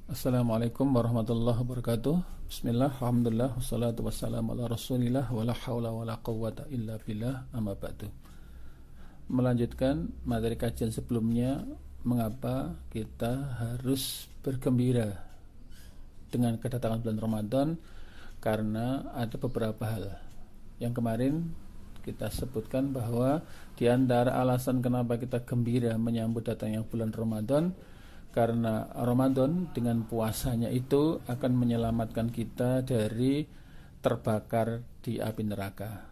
Assalamualaikum warahmatullahi wabarakatuh. Bismillah, alhamdulillah, wassalatu wassalamu ala rasulillah, wala hawla wala quwwata illa billah, amma ba'du. Melanjutkan materi kajian sebelumnya, mengapa kita harus bergembira dengan kedatangan bulan Ramadan, karena ada beberapa hal. Yang kemarin kita sebutkan bahwa di antara alasan kenapa kita gembira menyambut datangnya bulan Ramadan, karena Ramadan dengan puasanya itu akan menyelamatkan kita dari terbakar di api neraka.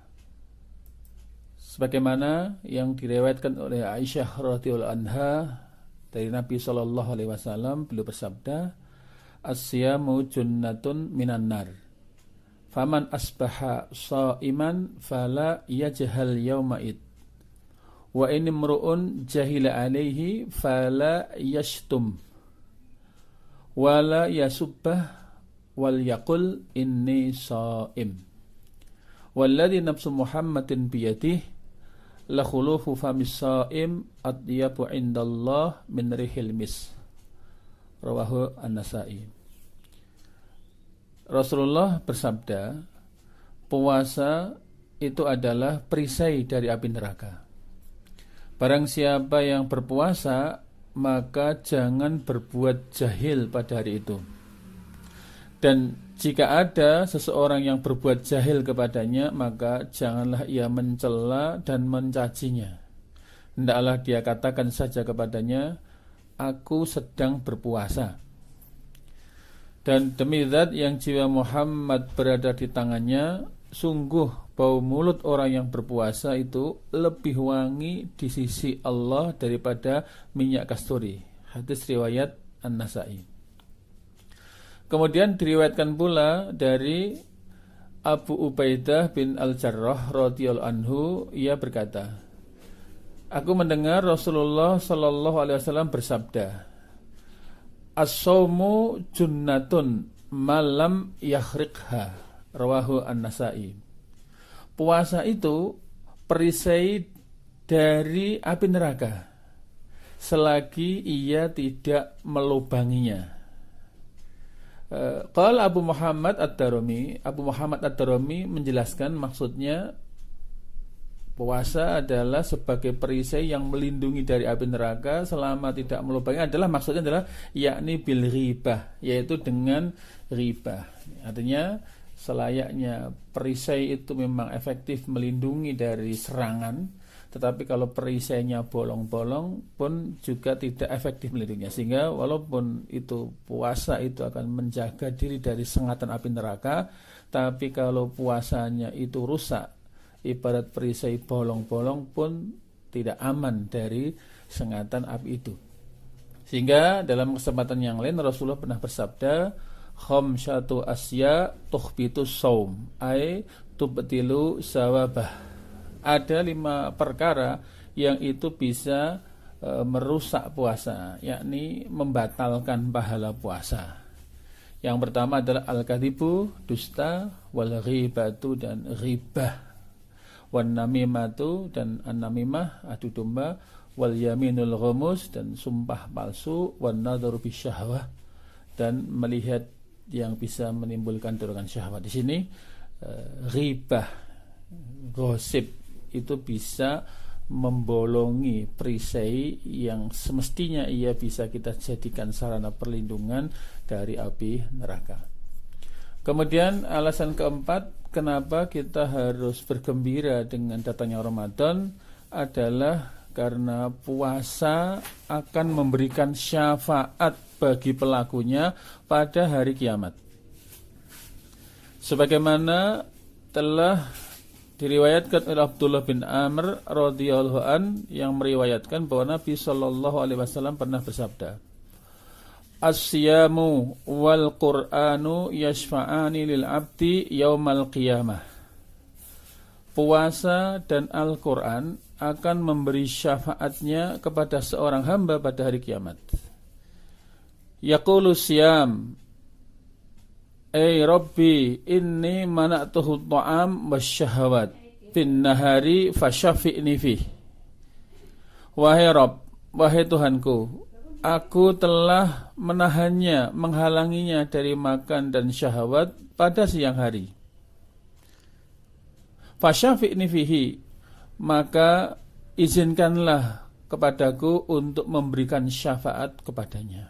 Sebagaimana yang diriwayatkan oleh Aisyah radhiyallahu anha dari Nabi sallallahu alaihi wasallam, beliau bersabda, "As-siyamu junnatun minan nar. Faman asbaha shaiman fala yajhal yauma'id. Wa in imru'un jahila alaihi fala yashtum wala yasubbah wal yaqul inni shaim. Walladhi nafsu Muhammadin biyadihi la khulufu famis shaim atyabu indallah min rihil mis." Rawahu An-Nasa'i. Rasulullah bersabda, puasa itu adalah perisai dari api neraka. Barang siapa yang berpuasa, maka jangan berbuat jahil pada hari itu. Dan jika ada seseorang yang berbuat jahil kepadanya, maka janganlah ia mencela dan mencacinya. Hendaklah dia katakan saja kepadanya, "Aku sedang berpuasa." Dan demi zat yang jiwa Muhammad berada di tangannya, sungguh bau mulut orang yang berpuasa itu lebih wangi di sisi Allah daripada minyak kasturi. Hadis riwayat An-Nasa'i. Kemudian diriwayatkan pula dari Abu Ubaidah bin Al-Jarrah radhiyallahu anhu, ia berkata, "Aku mendengar Rasulullah sallallahu alaihi wasallam bersabda, as-shaumu junnatun malam yakhriqha." Rawahu An-Nasa'i. Puasa itu perisai dari api neraka selagi ia tidak melubanginya. Qala Abu Muhammad Ad-Darimi menjelaskan, maksudnya puasa adalah sebagai perisai yang melindungi dari api neraka selama tidak melubangi, adalah maksudnya adalah yakni bil ribah, yaitu dengan ribah. Artinya selayaknya perisai itu memang efektif melindungi dari serangan, tetapi kalau perisainya bolong-bolong pun juga tidak efektif melindunginya. Sehingga walaupun itu puasa itu akan menjaga diri dari sengatan api neraka, tapi kalau puasanya itu rusak, ibarat perisai bolong-bolong pun tidak aman dari sengatan api itu. Sehingga dalam kesempatan yang lain Rasulullah pernah bersabda, khamsyatu asya tuhbitu saum ay tubtilu sawabah. Ada 5 perkara yang itu bisa merusak puasa, yakni membatalkan pahala puasa. Yang pertama adalah al-kadhibu, dusta, wal ghibatu, dan ghibah, wan namimatu, dan an-namimah, adu domba, wal yaminul ghamus, dan sumpah palsu, wan nadharu bisyahwah, dan melihat yang bisa menimbulkan dorongan syahwat. Di sini ghibah, gosip itu bisa membolongi perisai yang semestinya ia bisa kita jadikan sarana perlindungan dari api neraka. Kemudian alasan keempat kenapa kita harus bergembira dengan datangnya Ramadan adalah karena puasa akan memberikan syafaat bagi pelakunya pada hari kiamat. Sebagaimana telah diriwayatkan oleh Abdullah bin Amr radhiyallahu an, yang meriwayatkan bahwa Nabi sallallahu alaihi wasallam pernah bersabda, "As-siyamu wal Qur'anu yashfa'ani lil 'abdi yaumal qiyamah." Puasa dan Al-Qur'an akan memberi syafaatnya kepada seorang hamba pada hari kiamat. Yaqulu siyam, "Ay Rabbi, inni mana'tuhu ta'am wasyahawat bin nahari fasyafi'ni fih." Wahai Rabb, wahai Tuhanku, aku telah menahannya, menghalanginya dari makan dan syahwat pada siang hari. Fasyafi'ni fihi, maka izinkanlah kepadaku untuk memberikan syafaat kepadanya.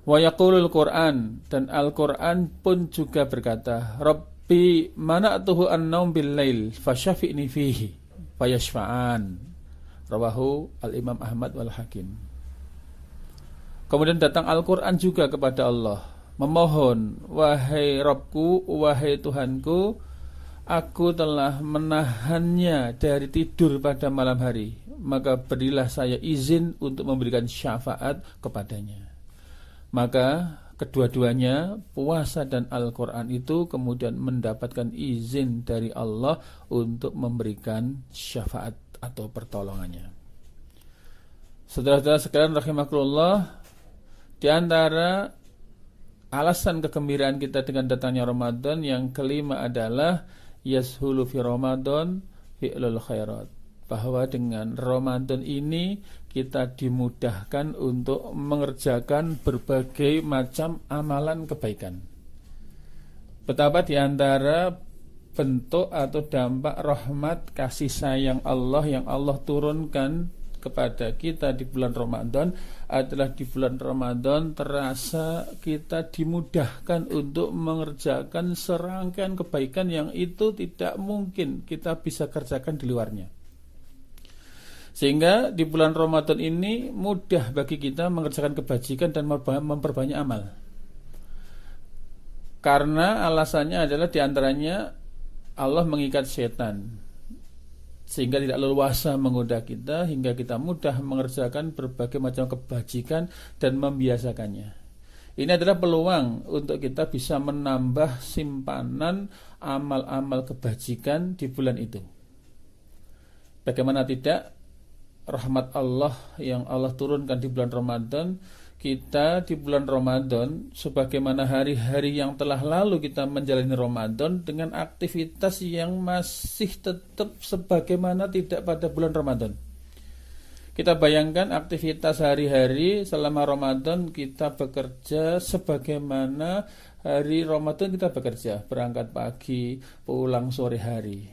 Wa yaqulul Qur'an, dan Al-Qur'an pun juga berkata, Rabbi mana'tuhu an-naum bil-lail fasyafi'ni fihi fayashfa'an. Rawahu Al-Imam Ahmad wal Hakim. Kemudian datang Al-Quran juga kepada Allah, memohon, wahai Rabbku, wahai Tuhanku, aku telah menahannya dari tidur pada malam hari, maka berilah saya izin untuk memberikan syafaat kepadanya. Maka kedua-duanya, puasa dan Al-Quran itu kemudian mendapatkan izin dari Allah untuk memberikan syafaat atau pertolongannya. Saudara-saudara sekalian rahimakumullah, di antara alasan kegembiraan kita dengan datangnya Ramadan yang kelima adalah yashulu fi Ramadan fi'lul khairat, bahwa dengan Ramadan ini kita dimudahkan untuk mengerjakan berbagai macam amalan kebaikan. Betapa di antara bentuk atau dampak rahmat kasih sayang Allah yang Allah turunkan kepada kita di bulan Ramadan adalah di bulan Ramadan terasa kita dimudahkan untuk mengerjakan serangkaian kebaikan yang itu tidak mungkin kita bisa kerjakan di luarnya. Sehingga di bulan Ramadan ini mudah bagi kita mengerjakan kebajikan dan memperbanyak amal. Karena alasannya adalah diantaranya Allah mengikat setan sehingga tidak leluasa menggoda kita, hingga kita mudah mengerjakan berbagai macam kebajikan dan membiasakannya. Ini adalah peluang untuk kita bisa menambah simpanan amal-amal kebajikan di bulan itu. Bagaimana tidak, rahmat Allah yang Allah turunkan di bulan Ramadan, kita di bulan Ramadan sebagaimana hari-hari yang telah lalu kita menjalani Ramadan dengan aktivitas yang masih tetap sebagaimana tidak pada bulan Ramadan. Kita bayangkan aktivitas hari-hari selama Ramadan kita bekerja sebagaimana hari Ramadan kita bekerja, berangkat pagi, pulang sore hari.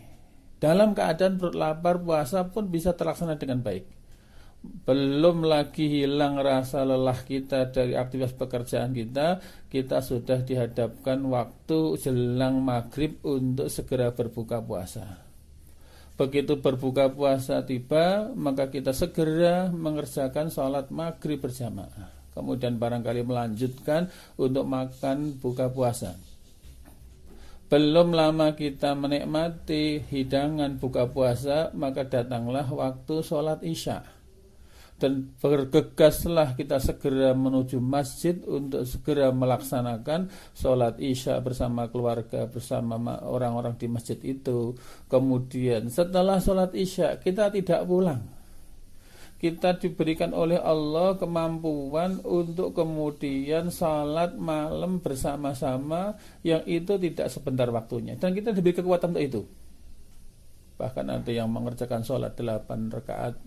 Dalam keadaan perut lapar, puasa pun bisa terlaksana dengan baik. Belum lagi hilang rasa lelah kita dari aktivitas pekerjaan kita, kita sudah dihadapkan waktu jelang maghrib untuk segera berbuka puasa. Begitu berbuka puasa tiba, maka kita segera mengerjakan sholat maghrib berjamaah. Kemudian barangkali melanjutkan untuk makan buka puasa. Belum lama kita menikmati hidangan buka puasa, maka datanglah waktu sholat isya. Dan bergegaslah kita segera menuju masjid untuk segera melaksanakan sholat isya bersama keluarga, bersama orang-orang di masjid itu. Kemudian setelah sholat isya kita tidak pulang. Kita diberikan oleh Allah kemampuan untuk kemudian sholat malam bersama-sama, yang itu tidak sebentar waktunya, dan kita diberi kekuatan untuk itu. Bahkan ada yang mengerjakan sholat 8 rakaat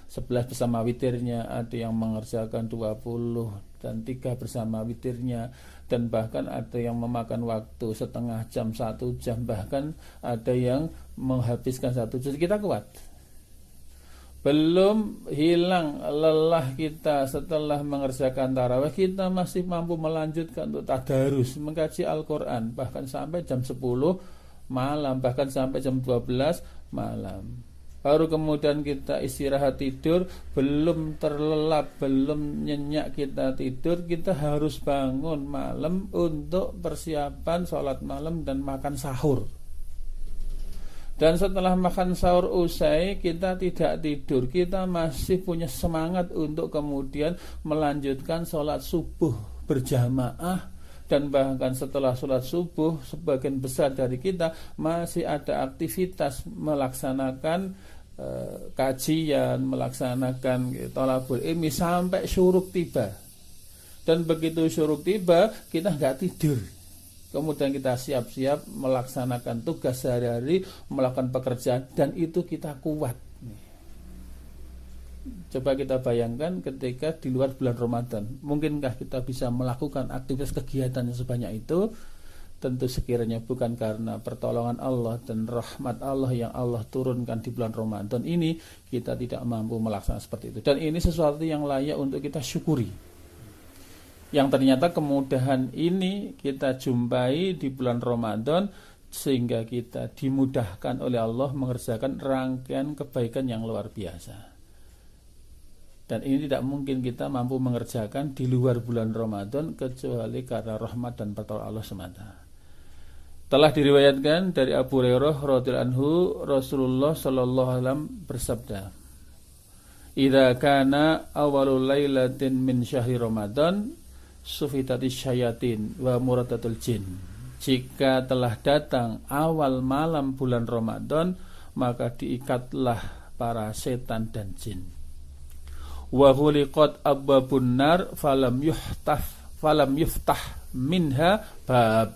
11 bersama witirnya, ada yang mengerjakan 20 dan 3 bersama witirnya, dan bahkan ada yang memakan waktu setengah jam, 1 jam, bahkan ada yang menghabiskan 1 jam. Kita kuat. Belum hilang lelah kita setelah mengerjakan tarawih, kita masih mampu melanjutkan untuk tadarus, mengkaji Al-Quran, bahkan sampai jam 10 malam, bahkan sampai jam 12 malam. Baru kemudian kita istirahat tidur, belum terlelap, belum nyenyak kita tidur, kita harus bangun malam untuk persiapan sholat malam dan makan sahur. Dan setelah makan sahur usai, kita tidak tidur, kita masih punya semangat untuk kemudian melanjutkan sholat subuh berjamaah. Dan bahkan setelah sholat subuh, sebagian besar dari kita masih ada aktivitas melaksanakan kajian, melaksanakan thalabul ilmi sampai syuruk tiba. Dan begitu syuruk tiba, kita nggak tidur. Kemudian kita siap-siap melaksanakan tugas sehari-hari, melakukan pekerjaan, dan itu kita kuat. Coba kita bayangkan ketika di luar bulan Ramadan, mungkinkah kita bisa melakukan aktivitas kegiatan yang sebanyak itu? Tentu sekiranya bukan karena pertolongan Allah dan rahmat Allah yang Allah turunkan di bulan Ramadan ini, kita tidak mampu melaksanakan seperti itu. Dan ini sesuatu yang layak untuk kita syukuri, yang ternyata kemudahan ini kita jumpai di bulan Ramadan, sehingga kita dimudahkan oleh Allah mengerjakan rangkaian kebaikan yang luar biasa. Dan ini tidak mungkin kita mampu mengerjakan di luar bulan Ramadan kecuali karena rahmat dan pertolongan Allah semata. Telah diriwayatkan dari Abu Hurairah radhiyallahu anhu, Rasulullah sallallahu alaihi wasallam bersabda, "Idza kana awwalul lailatin min syahri Ramadan, sufitatis syayatin wa muradatul jin." Jika telah datang awal malam bulan Ramadan, maka diikatlah para setan dan jin. Wa ghuliqat abwabun nar falam yuftah minha bab.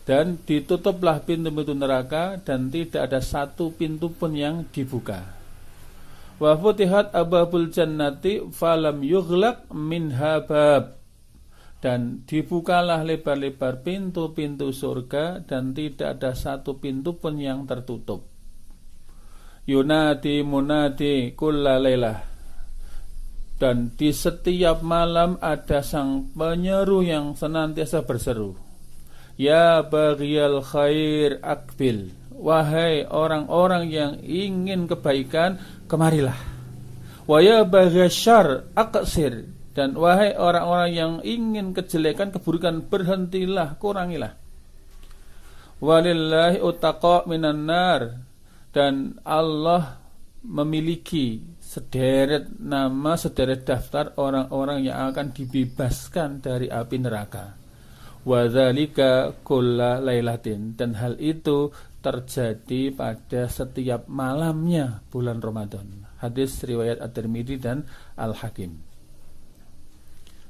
Dan ditutuplah pintu-pintu neraka dan tidak ada satu pintu pun yang dibuka. Wa futihat abwabul jannati falam yughlaq minha bab. Dan dibukalah lebar-lebar pintu-pintu surga dan tidak ada satu pintu pun yang tertutup. Yunadi munadi kulla lailah. Dan di setiap malam ada sang penyeru yang senantiasa berseru, "Ya baghiyal khair akbil." Wahai orang-orang yang ingin kebaikan, kemarilah. Wa ya baghasyar aqsir. Dan wahai orang-orang yang ingin kejelekan, keburukan, berhentilah, kurangilah. Walillahi utaqa minan nar. Dan Allah memiliki sederet nama, sederet daftar orang-orang yang akan dibebaskan dari api neraka. Wa dzalika kulla lailatin. Dan hal itu terjadi pada setiap malamnya bulan Ramadan. Hadis riwayat At-Tirmidzi dan Al-Hakim.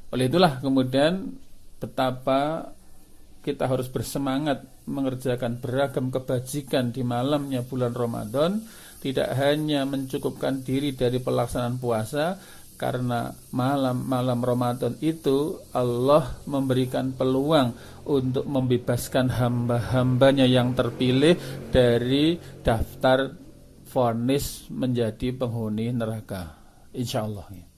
Oleh itulah kemudian betapa kita harus bersemangat mengerjakan beragam kebajikan di malamnya bulan Ramadan. Tidak hanya mencukupkan diri dari pelaksanaan puasa, karena malam-malam Ramadan itu Allah memberikan peluang untuk membebaskan hamba-hambanya yang terpilih dari daftar vonis menjadi penghuni neraka, insyaallah.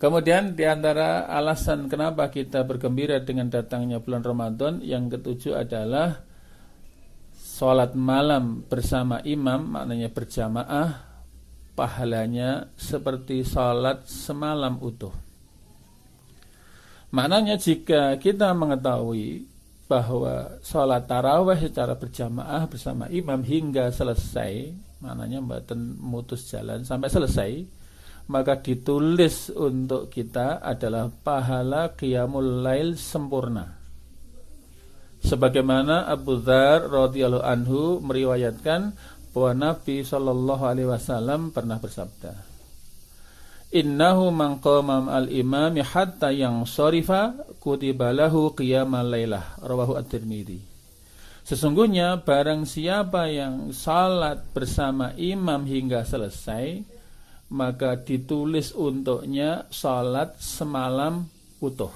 Kemudian di antara alasan kenapa kita bergembira dengan datangnya bulan Ramadan, yang ketujuh adalah sholat malam bersama imam, maknanya berjamaah, pahalanya seperti sholat semalam utuh. Maknanya jika kita mengetahui bahwa sholat tarawih secara berjamaah bersama imam hingga selesai, maknanya mboten mutus jalan sampai selesai, maka ditulis untuk kita adalah pahala qiyamul lail sempurna. Sebagaimana Abu Dzar radhiyallahu anhu meriwayatkan bahwa Nabi sallallahu alaihi wasallam pernah bersabda, "Innahu man qama al-imami hatta yang sharifa kutiba lahu qiyamal lailah." Rawahu At-Tirmidzi. Sesungguhnya barang siapa yang salat bersama imam hingga selesai, maka ditulis untuknya salat semalam utuh.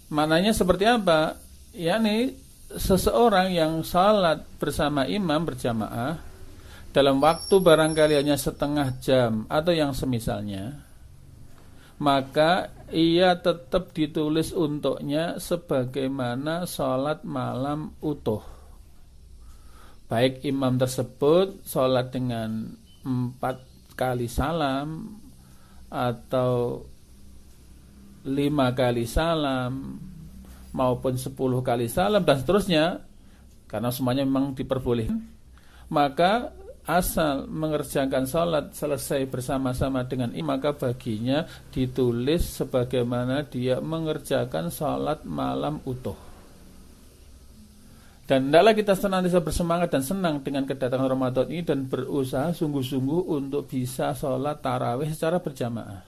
Maknanya seperti apa? yakni seseorang yang salat bersama imam berjamaah dalam waktu barangkali hanya setengah jam atau yang semisalnya, maka ia tetap ditulis untuknya sebagaimana salat malam utuh. Baik imam tersebut salat dengan 4 kali salam atau 5 kali salam maupun 10 kali salam dan seterusnya, karena semuanya memang diperbolehkan, maka asal mengerjakan salat selesai bersama-sama dengan imam, maka baginya ditulis sebagaimana dia mengerjakan salat malam utuh. Dan hendaklah kita senantiasa bersemangat dan senang dengan kedatangan Ramadan ini dan berusaha sungguh-sungguh untuk bisa sholat tarawih secara berjamaah.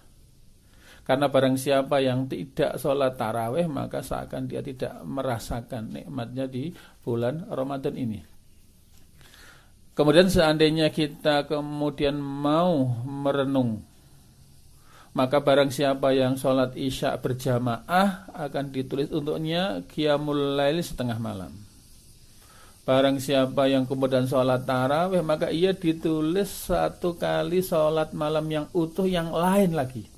Karena barang siapa yang tidak sholat tarawih, maka seakan dia tidak merasakan nikmatnya di bulan Ramadan ini. Kemudian seandainya kita kemudian mau merenung, maka barang siapa yang sholat isya berjamaah akan ditulis untuknya qiyamul lail setengah malam. Barang siapa yang kemudian sholat tarawih, maka ia ditulis 1 kali sholat malam yang utuh yang lain lagi.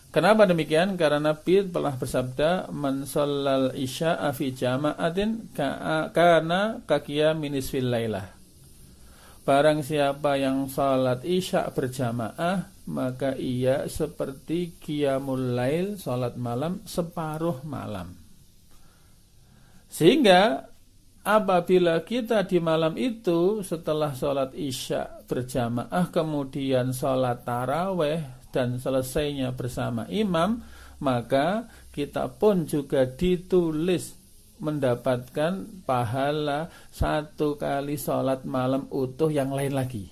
Kenapa demikian? Karena Nabi telah bersabda, man shallal isya'a fi jama'atin kana kaqiyamin nisfil lailah. Barang siapa yang salat isya berjamaah, maka ia seperti qiyamul lail, salat malam separuh malam. Sehingga apabila kita di malam itu setelah salat isya berjamaah kemudian salat tarawih dan selesainya bersama imam, maka kita pun juga ditulis mendapatkan pahala 1 kali sholat malam utuh yang lain lagi.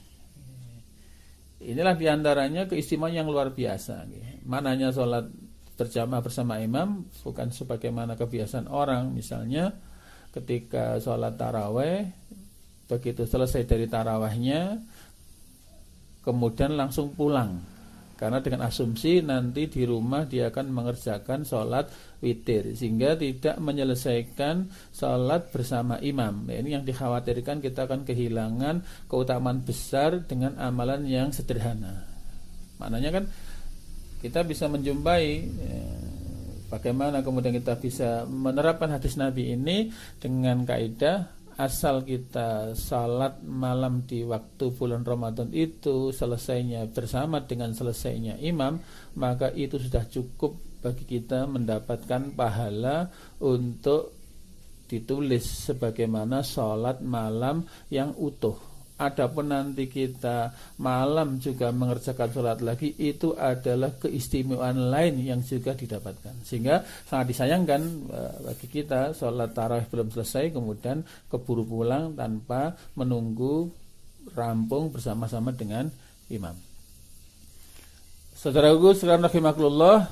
Inilah diantaranya keistimewaan yang luar biasa. Mananya sholat berjamaah bersama imam bukan sebagaimana kebiasaan orang, misalnya ketika sholat taraweh, begitu selesai dari tarawehnya kemudian langsung pulang. Karena dengan asumsi nanti di rumah dia akan mengerjakan sholat witir, sehingga tidak menyelesaikan sholat bersama imam. Nah, ini yang dikhawatirkan, kita akan kehilangan keutamaan besar dengan amalan yang sederhana. Maknanya kan kita bisa menjumpai bagaimana kemudian kita bisa menerapkan hadis Nabi ini dengan kaidah asal kita salat malam di waktu bulan Ramadan itu selesainya bersama dengan selesainya imam, maka itu sudah cukup bagi kita mendapatkan pahala untuk ditulis sebagaimana salat malam yang utuh. Adapun nanti kita malam juga mengerjakan sholat lagi, itu adalah keistimewaan lain yang juga didapatkan. Sehingga sangat disayangkan bagi kita sholat tarawih belum selesai kemudian keburu pulang tanpa menunggu rampung bersama-sama dengan imam. Saudaraku sekalian rahimakumullah,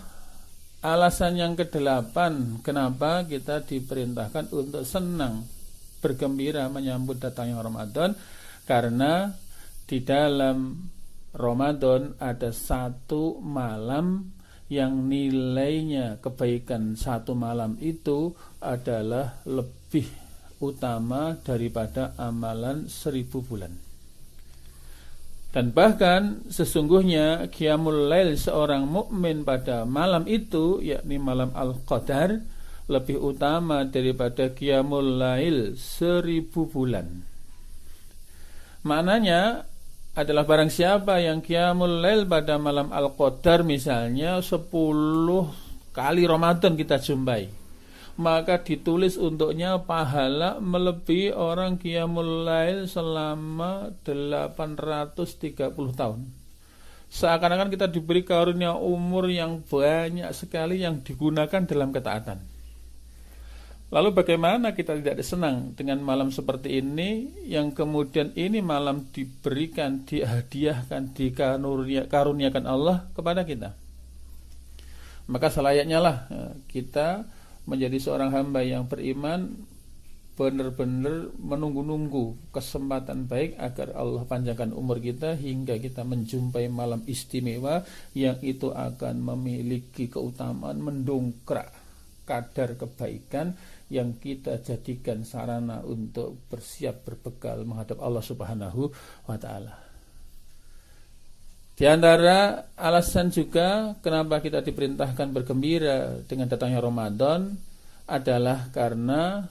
alasan yang ke-8 kenapa kita diperintahkan untuk senang bergembira menyambut datangnya Ramadan, karena di dalam Ramadan ada 1 malam yang nilainya kebaikan 1 malam itu adalah lebih utama daripada amalan 1000 bulan. Dan bahkan sesungguhnya qiyamul lail seorang mukmin pada malam itu, yakni malam Al-Qadar, lebih utama daripada qiyamul lail 1000 bulan. Maknanya adalah barang siapa yang qiyamul lail pada malam Al-Qadar misalnya 10 kali Ramadan kita jumpai, maka ditulis untuknya pahala melebihi orang qiyamul lail selama 830 tahun. Seakan-akan kita diberi karunia umur yang banyak sekali yang digunakan dalam ketaatan. Lalu bagaimana kita tidak senang dengan malam seperti ini, yang kemudian ini malam diberikan, dihadiahkan, dikaruniakan Allah kepada kita? Maka selayaknya lah kita menjadi seorang hamba yang beriman, benar-benar menunggu-nunggu kesempatan baik agar Allah panjangkan umur kita hingga kita menjumpai malam istimewa yang itu akan memiliki keutamaan mendongkrak kadar kebaikan yang kita jadikan sarana untuk bersiap berbekal menghadap Allah Subhanahu wa ta'ala. Di antara alasan juga kenapa kita diperintahkan bergembira dengan datangnya Ramadan adalah karena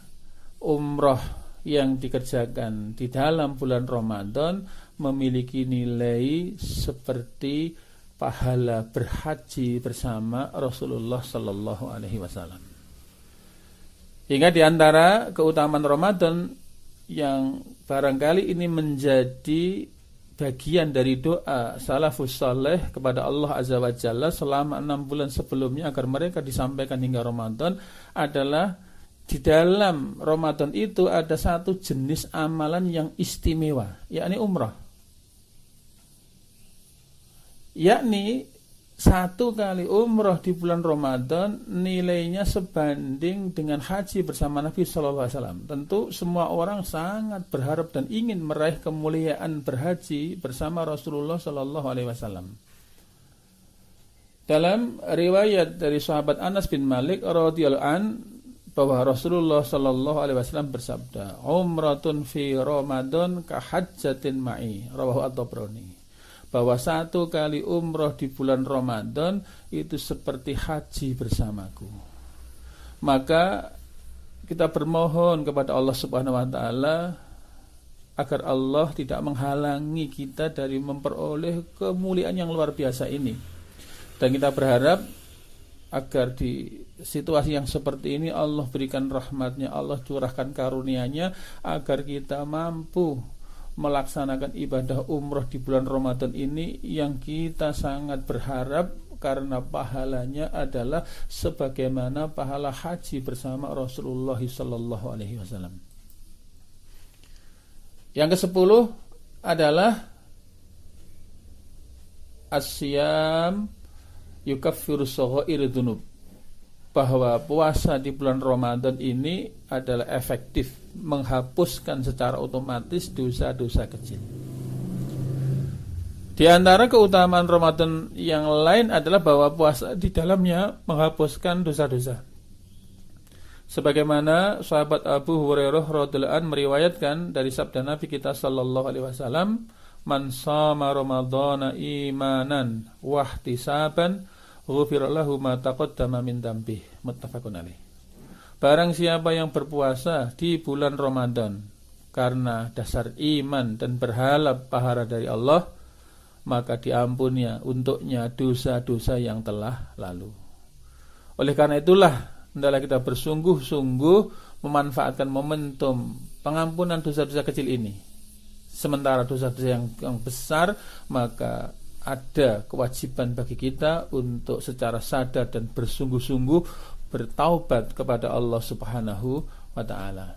umroh yang dikerjakan di dalam bulan Ramadan memiliki nilai seperti pahala berhaji bersama Rasulullah sallallahu alaihi wasallam. Hingga di antara keutamaan Ramadan yang barangkali ini menjadi bagian dari doa salafus saleh kepada Allah Azza wa Jalla selama 6 bulan sebelumnya agar mereka disampaikan hingga Ramadan adalah di dalam Ramadan itu ada 1 jenis amalan yang istimewa, yakni umrah. Yakni 1 kali umroh di bulan Ramadan nilainya sebanding dengan haji bersama Nabi Sallallahu Alaihi Wasallam. Tentu semua orang sangat berharap dan ingin meraih kemuliaan berhaji bersama Rasulullah Sallallahu Alaihi Wasallam. Dalam riwayat dari sahabat Anas bin Malik radhiyallahu an bahwa Rasulullah Sallallahu Alaihi Wasallam bersabda, "Umratun fi Ramadan ka hajjatin ma'i," rawahu at-Tabrani. Bahwa 1 kali umroh di bulan Ramadan itu seperti haji bersamaku. Maka kita bermohon kepada Allah Subhanahu wa taala agar Allah tidak menghalangi kita dari memperoleh kemuliaan yang luar biasa ini. Dan kita berharap agar di situasi yang seperti ini Allah berikan rahmatnya, Allah curahkan karunia-Nya agar kita mampu melaksanakan ibadah umroh di bulan Ramadan ini yang kita sangat berharap karena pahalanya adalah sebagaimana pahala haji bersama Rasulullah sallallahu alaihi wasallam. Yang ke-10 adalah as-siyam yukaffiru shaghair dzunub. Bahwa puasa di bulan Ramadan ini adalah efektif menghapuskan secara otomatis dosa-dosa kecil. Di antara keutamaan Ramadan yang lain adalah bahwa puasa di dalamnya menghapuskan dosa-dosa. Sebagaimana sahabat Abu Hurairah radhiyallahu anhu meriwayatkan dari sabda Nabi kita sallallahu alaihi wasallam, "Man shama Ramadhana imanan wa ihtisaban ghufira lahu ma taqaddama min dzambihi." Muttafaqun alaih. Barang siapa yang berpuasa di bulan Ramadan karena dasar iman dan berharap pahala dari Allah, maka diampuninya untuknya dosa-dosa yang telah lalu. Oleh karena itulah hendaklah kita bersungguh-sungguh memanfaatkan momentum pengampunan dosa-dosa kecil ini. Sementara dosa-dosa yang besar, maka ada kewajiban bagi kita untuk secara sadar dan bersungguh-sungguh bertaubat kepada Allah Subhanahu wa ta'ala.